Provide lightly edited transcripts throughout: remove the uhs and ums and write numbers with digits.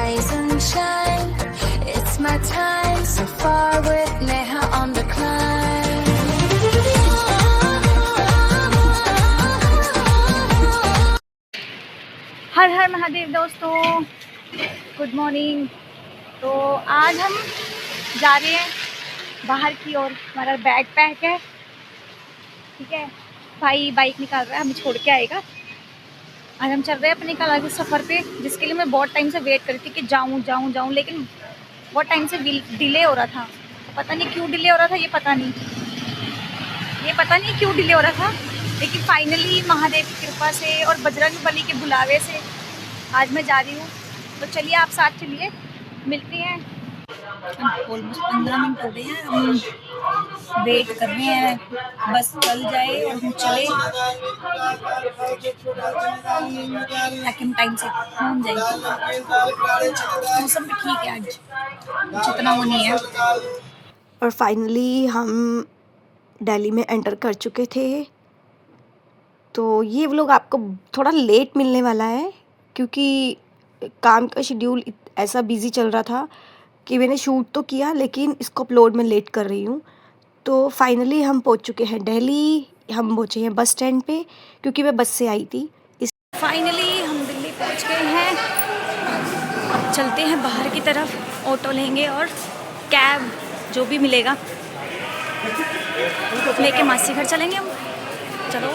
rise and shine. It's my time, so far with Neha on the climb. हर हर महादेव दोस्तों, good morning. तो आज हम जा रहे हैं बाहर की ओर। हमारा बैग पैक है, ठीक है। भाई बाइक निकाल रहा है, हमें छोड़ के आएगा। आज हम चल रहे हैं अपने कल के सफ़र पे, जिसके लिए मैं बहुत टाइम से वेट कर रही थी कि जाऊं जाऊं जाऊं, लेकिन बहुत टाइम से डिले हो रहा था। पता नहीं क्यों डिले हो रहा था, ये पता नहीं क्यों डिले हो रहा था। लेकिन फाइनली महादेव की कृपा से और बजरंग बली के बुलावे से आज मैं जा रही हूँ। तो चलिए आप साथ चलिए, मिलते हैं। ऑलमोस्ट 15 मिनट हो गए हैं, हम वेट कर रहे हैं बस चल जाए और हम चले, ताकि हम टाइम से पहुँच जाए। मौसम भी ठीक है आज, जितना वो नहीं है। और फाइनली हम दिल्ली में एंटर कर चुके थे। तो ये व्लॉग आपको थोड़ा लेट मिलने वाला है, क्योंकि काम का शेड्यूल ऐसा बिज़ी चल रहा था कि मैंने शूट तो किया, लेकिन इसको अपलोड में लेट कर रही हूँ। तो फाइनली हम पहुँच चुके हैं दिल्ली। हम पहुँचे हैं बस स्टैंड पे, क्योंकि मैं बस से आई थी। फाइनली हम दिल्ली पहुँच गए हैं। अब चलते हैं बाहर की तरफ, ऑटो लेंगे और कैब जो भी मिलेगा लेके मासी घर चलेंगे हम। चलो।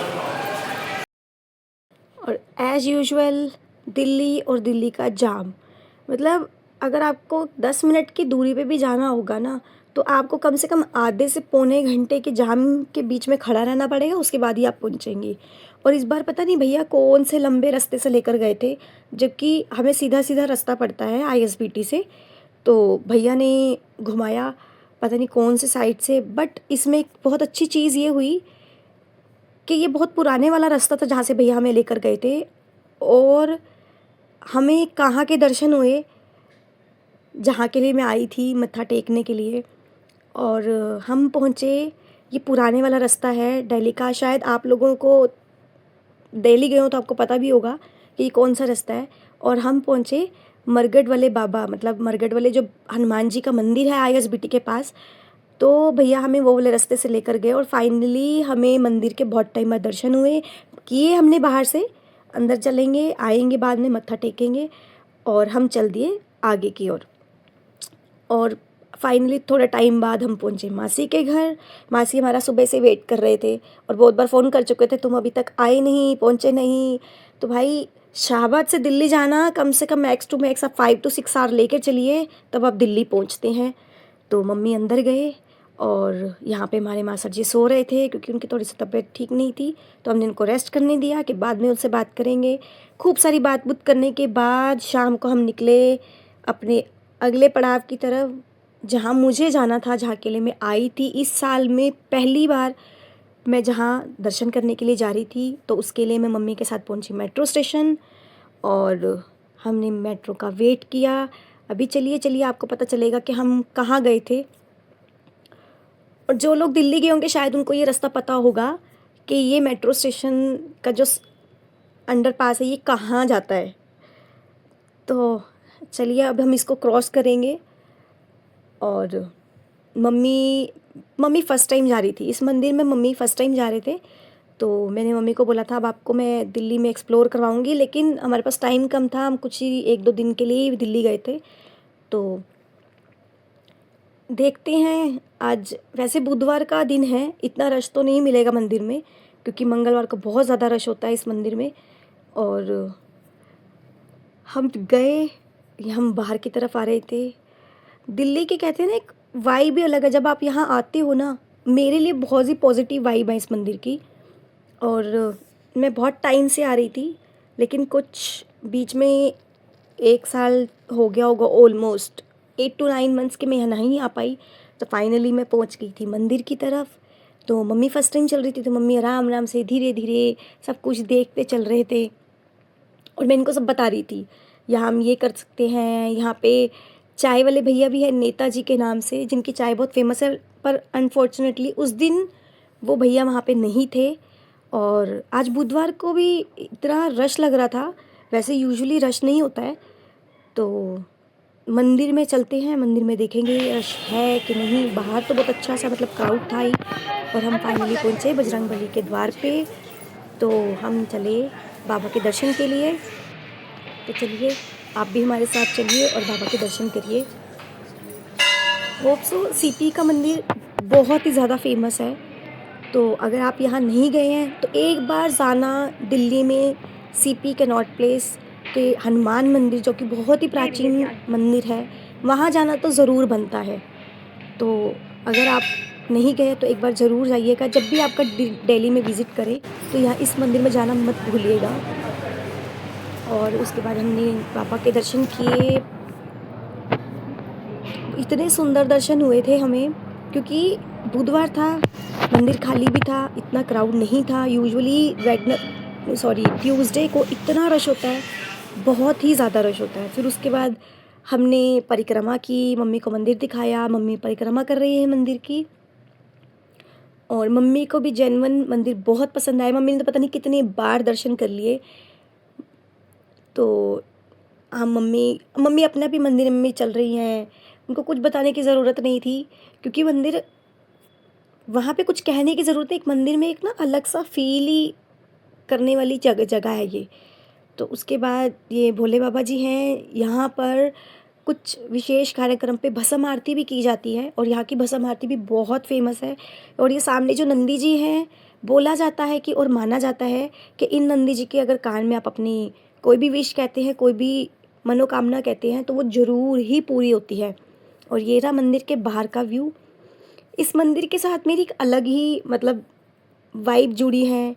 और एज़ यूजुअल दिल्ली और दिल्ली का जाम, मतलब अगर आपको 10 मिनट की दूरी पे भी जाना होगा ना, तो आपको कम से कम आधे से पौने घंटे के जाम के बीच में खड़ा रहना पड़ेगा, उसके बाद ही आप पहुंचेंगे। और इस बार पता नहीं भैया कौन से लंबे रास्ते से लेकर गए थे, जबकि हमें सीधा सीधा रास्ता पड़ता है ISBT से। तो भैया ने घुमाया पता नहीं कौन से साइड से। बट इसमें एक बहुत अच्छी चीज़ ये हुई कि ये बहुत पुराने वाला रास्ता था जहाँ से भैया हमें लेकर गए थे, और हमें कहाँ के दर्शन हुए जहाँ के लिए मैं आई थी मत्था टेकने के लिए। और हम पहुँचे, ये पुराने वाला रास्ता है दिल्ली का। शायद आप लोगों को दिल्ली गए हो तो आपको पता भी होगा कि ये कौन सा रास्ता है। और हम पहुँचे मरगढ़ वाले बाबा, मतलब मरगढ़ वाले जो हनुमान जी का मंदिर है ISBT के पास। तो भैया हमें वो वाले रास्ते से लेकर गए, और फाइनली हमें मंदिर के बहुत टाइम बाद दर्शन हुए। किए हमने बाहर से, अंदर चलेंगे आएंगे बाद में मत्था टेकेंगे, और हम चल दिए आगे की ओर। और फाइनली थोड़ा टाइम बाद हम पहुंचे मासी के घर। मासी हमारा सुबह से वेट कर रहे थे और बहुत बार फ़ोन कर चुके थे, तुम अभी तक आए नहीं, पहुंचे नहीं। तो भाई शाहबाद से दिल्ली जाना कम से कम मैक्स टू मैक्स आप 5 to 6 आवर लेकर चलिए, तब आप दिल्ली पहुंचते हैं। तो मम्मी अंदर गए, और यहाँ पे हमारे मासा जी सो रहे थे क्योंकि उनकी थोड़ी सी तबीयत ठीक नहीं थी। तो हमने उनको रेस्ट करने दिया कि बाद में उनसे बात करेंगे। खूब सारी बात बुत करने के बाद शाम को हम निकले अपने अगले पड़ाव की तरफ, जहाँ मुझे जाना था, जहाँ के लिए मैं आई थी। इस साल में पहली बार मैं जहाँ दर्शन करने के लिए जा रही थी, तो उसके लिए मैं मम्मी के साथ पहुँची मेट्रो स्टेशन, और हमने मेट्रो का वेट किया। अभी चलिए आपको पता चलेगा कि हम कहाँ गए थे। और जो लोग दिल्ली गए होंगे शायद उनको ये रास्ता पता होगा कि ये मेट्रो स्टेशन का जो अंडरपास है ये कहाँ जाता है। तो चलिए अब हम इसको क्रॉस करेंगे। और मम्मी फ़र्स्ट टाइम जा रही थी इस मंदिर में, मम्मी फ़र्स्ट टाइम जा रहे थे। तो मैंने मम्मी को बोला था अब आपको मैं दिल्ली में एक्सप्लोर करवाऊंगी, लेकिन हमारे पास टाइम कम था, हम कुछ ही 1-2 दिन के लिए दिल्ली गए थे। तो देखते हैं, आज वैसे बुधवार का दिन है, इतना रश तो नहीं मिलेगा मंदिर में, क्योंकि मंगलवार को बहुत ज़्यादा रश होता है इस मंदिर में। और हम गए, हम बाहर की तरफ आ रहे थे। दिल्ली के कहते हैं ना एक वाइब ही अलग है जब आप यहाँ आते हो ना। मेरे लिए बहुत ही पॉजिटिव वाइब है इस मंदिर की। और मैं बहुत टाइम से आ रही थी, लेकिन कुछ बीच में 1 साल हो गया होगा, ऑलमोस्ट 8 to 9 मंथ्स के मैं यहाँ नहीं आ पाई। तो फाइनली मैं पहुँच गई थी मंदिर की तरफ। तो मम्मी फ़र्स्ट टाइम चल रही थी, तो मम्मी आराम आराम से धीरे धीरे सब कुछ देखते चल रहे थे, और मैं इनको सब बता रही थी यहाँ हम ये कर सकते हैं। यहाँ पे चाय वाले भैया भी है नेताजी के नाम से, जिनकी चाय बहुत फेमस है, पर अनफॉर्चुनेटली उस दिन वो भैया वहाँ पे नहीं थे। और आज बुधवार को भी इतना रश लग रहा था, वैसे यूजुअली रश नहीं होता है। तो मंदिर में चलते हैं, मंदिर में देखेंगे रश है कि नहीं। बाहर तो बहुत अच्छा सा मतलब क्राउड था ही, और हम फाइनली पहुँचे बजरंगबली के द्वार पे। तो हम चले बाबा के दर्शन के लिए। तो चलिए आप भी हमारे साथ चलिए और बाबा के दर्शन करिए। होप सो सीपी का मंदिर बहुत ही ज़्यादा फेमस है, तो अगर आप यहाँ नहीं गए हैं तो एक बार जाना। दिल्ली में सीपी कैनॉट प्लेस के हनुमान मंदिर, जो कि बहुत ही प्राचीन मंदिर है, वहाँ जाना तो ज़रूर बनता है। तो अगर आप नहीं गए तो एक बार ज़रूर जाइएगा। जब भी आपका दिल्ली में विज़िट करें तो यहाँ इस मंदिर में जाना मत भूलिएगा। और उसके बाद हमने बाबा के दर्शन किए। इतने सुंदर दर्शन हुए थे हमें, क्योंकि बुधवार था, मंदिर खाली भी था, इतना क्राउड नहीं था। यूजुअली ट्यूसडे को इतना रश होता है, बहुत ही ज़्यादा रश होता है। फिर उसके बाद हमने परिक्रमा की, मम्मी को मंदिर दिखाया। मम्मी परिक्रमा कर रही है मंदिर की, और मम्मी को भी जेन्युइन मंदिर बहुत पसंद आया। मम्मी ने तो पता नहीं कितनी बार दर्शन कर लिए। तो हम मम्मी अपना भी मंदिर में चल रही हैं, उनको कुछ बताने की ज़रूरत नहीं थी, क्योंकि मंदिर वहाँ पे कुछ कहने की ज़रूरत है। एक मंदिर में एक ना अलग सा फील ही करने वाली जगह है ये। तो उसके बाद ये भोले बाबा जी हैं, यहाँ पर कुछ विशेष कार्यक्रम पे भस्म आरती भी की जाती है, और यहाँ की भस्म आरती भी बहुत फेमस है। और ये सामने जो नंदी जी हैं, बोला जाता है कि और माना जाता है कि इन नंदी जी के अगर कान में आप अपनी कोई भी विश कहते हैं, कोई भी मनोकामना कहते हैं, तो वो ज़रूर ही पूरी होती है। और ये रहा मंदिर के बाहर का व्यू। इस मंदिर के साथ मेरी एक अलग ही मतलब वाइब जुड़ी है।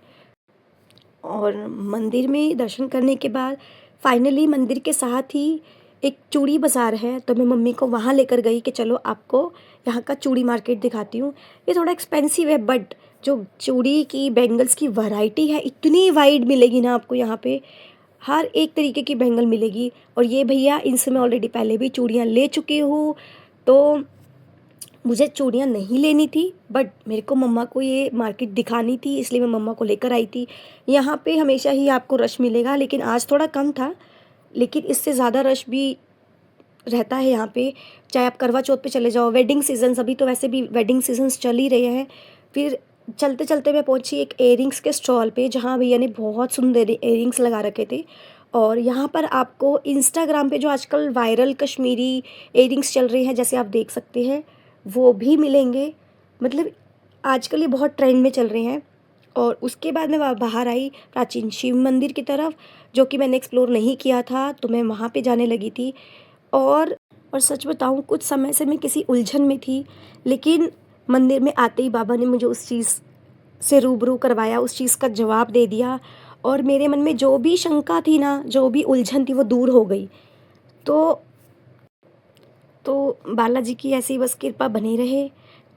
और मंदिर में दर्शन करने के बाद फाइनली मंदिर के साथ ही एक चूड़ी बाज़ार है, तो मैं मम्मी को वहाँ लेकर गई कि चलो आपको यहाँ का चूड़ी मार्केट दिखाती हूँ। ये थोड़ा एक्सपेंसिव है, बट जो चूड़ी की बैंगल्स की वैरायटी है इतनी वाइड मिलेगी ना आपको यहाँ पे, हर एक तरीके की बैंगल मिलेगी। और ये भैया, इनसे मैं ऑलरेडी पहले भी चूड़ियाँ ले चुकी हूँ, तो मुझे चूड़ियाँ नहीं लेनी थी, बट मेरे को मम्मा को ये मार्केट दिखानी थी, इसलिए मैं मम्मा को लेकर आई थी। यहाँ पे हमेशा ही आपको रश मिलेगा, लेकिन आज थोड़ा कम था, लेकिन इससे ज़्यादा रश भी रहता है यहाँ पे। चाहे आप करवा चौथ पे चले जाओ, वेडिंग सीजन्स, अभी तो वैसे भी वेडिंग सीजन्स चल ही रहे हैं। फिर चलते चलते मैं पहुँची एक एयरिंग्स के स्टॉल पे, जहाँ भैया ने बहुत सुंदर एयरिंग्स लगा रखे थे। और यहाँ पर आपको इंस्टाग्राम पे जो आजकल वायरल कश्मीरी एयरिंग्स चल रहे हैं, जैसे आप देख सकते हैं, वो भी मिलेंगे। मतलब आजकल ये बहुत ट्रेंड में चल रहे हैं। और उसके बाद मैं बाहर आई प्राचीन शिव मंदिर की तरफ, जो कि मैंने एक्सप्लोर नहीं किया था, तो मैं वहाँ पे जाने लगी थी। और सच बताऊँ, कुछ समय से मैं किसी उलझन में थी, लेकिन मंदिर में आते ही बाबा ने मुझे उस चीज़ से रूबरू करवाया, उस चीज़ का जवाब दे दिया, और मेरे मन में जो भी शंका थी ना, जो भी उलझन थी, वो दूर हो गई। तो बालाजी की ऐसी बस कृपा बनी रहे।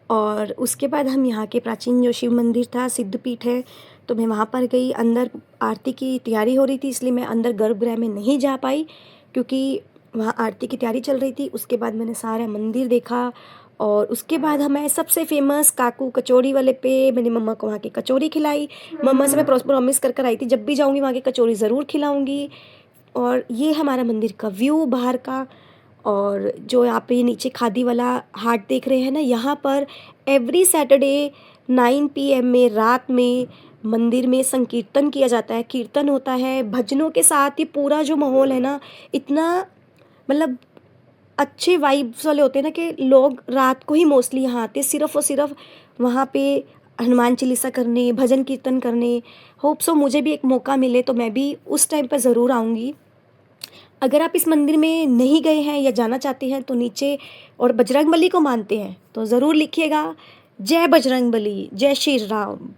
और उसके बाद हम यहाँ के प्राचीन जो शिव मंदिर था, सिद्धपीठ है, तो मैं वहाँ पर गई। अंदर आरती की तैयारी हो रही थी, इसलिए मैं अंदर गर्भगृह में नहीं जा पाई, क्योंकि वहाँ आरती की तैयारी चल रही थी। उसके बाद मैंने सारा मंदिर देखा, और उसके बाद हमें सबसे फेमस काकू कचौड़ी वाले पे मैंने मम्मा को वहाँ की कचौड़ी खिलाई। मम्मा से मैं प्रॉमिस कर आई थी, जब भी जाऊँगी वहाँ की कचौड़ी ज़रूर खिलाऊँगी। और ये हमारा मंदिर का व्यू बाहर का। और जो यहाँ पे नीचे खादी वाला हाट देख रहे हैं ना, यहाँ पर एवरी सैटरडे 9 PM में, रात में, मंदिर में संकीर्तन किया जाता है। कीर्तन होता है भजनों के साथ। ये पूरा जो माहौल है ना, इतना मतलब अच्छे वाइब्स वाले होते हैं ना, कि लोग रात को ही मोस्टली यहाँ आते, सिर्फ़ और सिर्फ वहाँ पे हनुमान चालीसा करने, भजन कीर्तन करने। होप सो मुझे भी एक मौका मिले तो मैं भी उस टाइम पर ज़रूर आऊँगी। अगर आप इस मंदिर में नहीं गए हैं या जाना चाहते हैं, तो नीचे और बजरंगबली को मानते हैं तो ज़रूर लिखिएगा, जय बजरंगबली, जय श्री राम।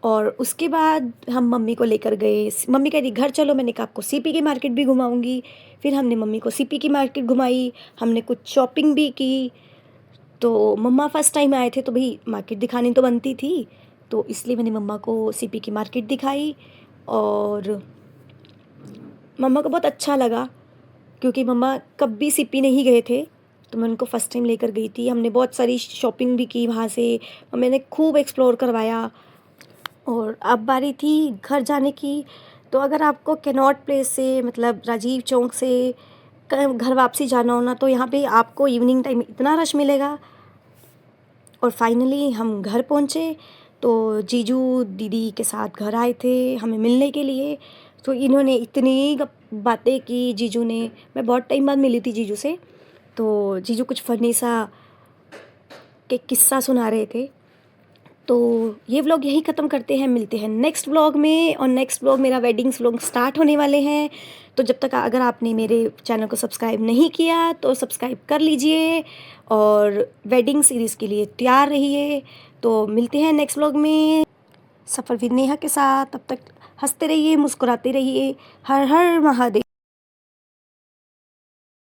और उसके बाद हम मम्मी को लेकर गए। मम्मी कह रही घर चलो, मैंने कहा आपको सीपी की मार्केट भी घुमाऊंगी। फिर हमने मम्मी को सीपी की मार्केट घुमाई, हमने कुछ शॉपिंग भी की। तो मम्मा फर्स्ट टाइम आए थे, तो भाई मार्केट दिखानी तो बनती थी, तो इसलिए मैंने मम्मा को सीपी की मार्केट दिखाई। और मम्मा को बहुत अच्छा लगा, क्योंकि मम्मा कभी सीपी नहीं गए थे, तो मैं उनको फ़र्स्ट टाइम लेकर गई थी। हमने बहुत सारी शॉपिंग भी की वहाँ से, और मैंने खूब एक्सप्लोर करवाया। और अब बारी थी घर जाने की। तो अगर आपको कैनॉट प्लेस से, मतलब राजीव चौक से घर वापसी जाना हो ना, तो यहाँ पे आपको इवनिंग टाइम इतना रश मिलेगा। और फाइनली हम घर पहुँचे तो जीजू दीदी के साथ घर आए थे हमें मिलने के लिए। तो इन्होंने इतनी बातें की जीजू ने, मैं बहुत टाइम बाद मिली थी जीजू से, तो जीजू कुछ फ़नी सा के किस्सा सुना रहे थे। तो ये व्लॉग यहीं ख़त्म करते हैं, मिलते हैं नेक्स्ट व्लॉग में। और नेक्स्ट व्लॉग मेरा वेडिंग्स व्लॉग स्टार्ट होने वाले हैं, तो जब तक अगर आपने मेरे चैनल को सब्सक्राइब नहीं किया तो सब्सक्राइब कर लीजिए और वेडिंग सीरीज़ के लिए तैयार रहिए। तो मिलते हैं नेक्स्ट व्लॉग में सफ़र विद नेहा के साथ। तब तक हंसते रहिए, मुस्कुराते रहिए। हर हर महादेव।